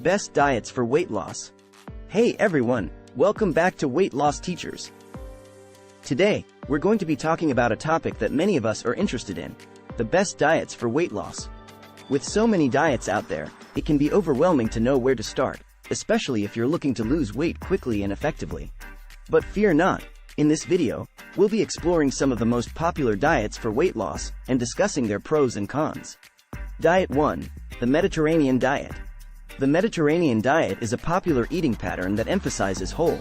Best diets for weight loss. Hey everyone, welcome back to Weight Loss Teachers. Today, we're going to be talking about a topic that many of us are interested in: the best diets for weight loss. With so many diets out there, it can be overwhelming to know where to start, especially if you're looking to lose weight quickly and effectively. But fear not, in this video, we'll be exploring some of the most popular diets for weight loss and discussing their pros and cons. Diet 1. The Mediterranean Diet. The Mediterranean diet is a popular eating pattern that emphasizes whole,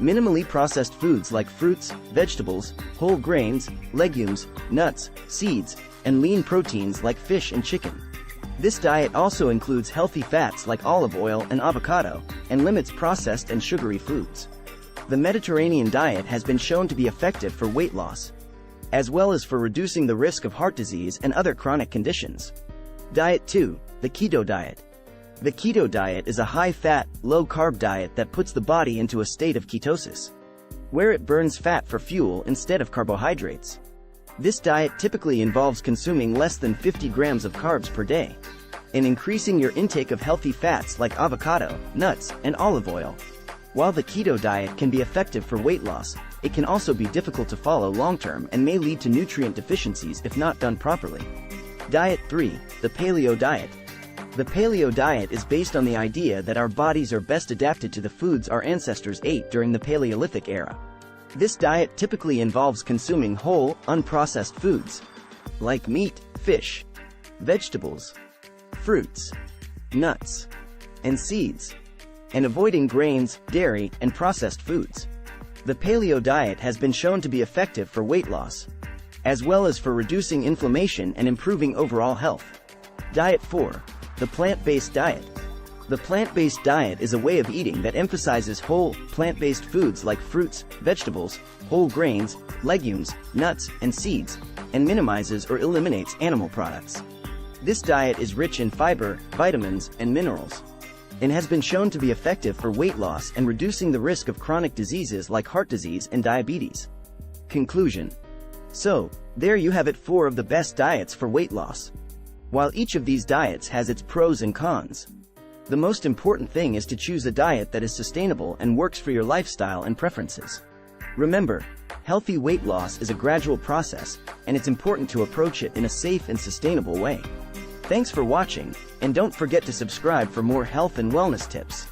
minimally processed foods like fruits, vegetables, whole grains, legumes, nuts, seeds, and lean proteins like fish and chicken. This diet also includes healthy fats like olive oil and avocado, and limits processed and sugary foods. The Mediterranean diet has been shown to be effective for weight loss, as well as for reducing the risk of heart disease and other chronic conditions. Diet 2. The Keto Diet. The keto diet is a high-fat, low-carb diet that puts the body into a state of ketosis, where it burns fat for fuel instead of carbohydrates. This diet typically involves consuming less than 50 grams of carbs per day, and increasing your intake of healthy fats like avocado, nuts, and olive oil. While the keto diet can be effective for weight loss, it can also be difficult to follow long-term and may lead to nutrient deficiencies if not done properly. Diet 3. The Paleo Diet. The paleo diet is based on the idea that our bodies are best adapted to the foods our ancestors ate during the Paleolithic era. This diet typically involves consuming whole, unprocessed foods, like meat, fish, vegetables, fruits, nuts, and seeds, and avoiding grains, dairy, and processed foods. The paleo diet has been shown to be effective for weight loss, as well as for reducing inflammation and improving overall health. Diet 4. The Plant-Based Diet. The plant-based diet is a way of eating that emphasizes whole, plant-based foods like fruits, vegetables, whole grains, legumes, nuts, and seeds, and minimizes or eliminates animal products. This diet is rich in fiber, vitamins, and minerals, and has been shown to be effective for weight loss and reducing the risk of chronic diseases like heart disease and diabetes. Conclusion. So, there you have it, 4 of the best diets for weight loss. While each of these diets has its pros and cons, the most important thing is to choose a diet that is sustainable and works for your lifestyle and preferences. Remember, healthy weight loss is a gradual process, and it's important to approach it in a safe and sustainable way. Thanks for watching, and don't forget to subscribe for more health and wellness tips.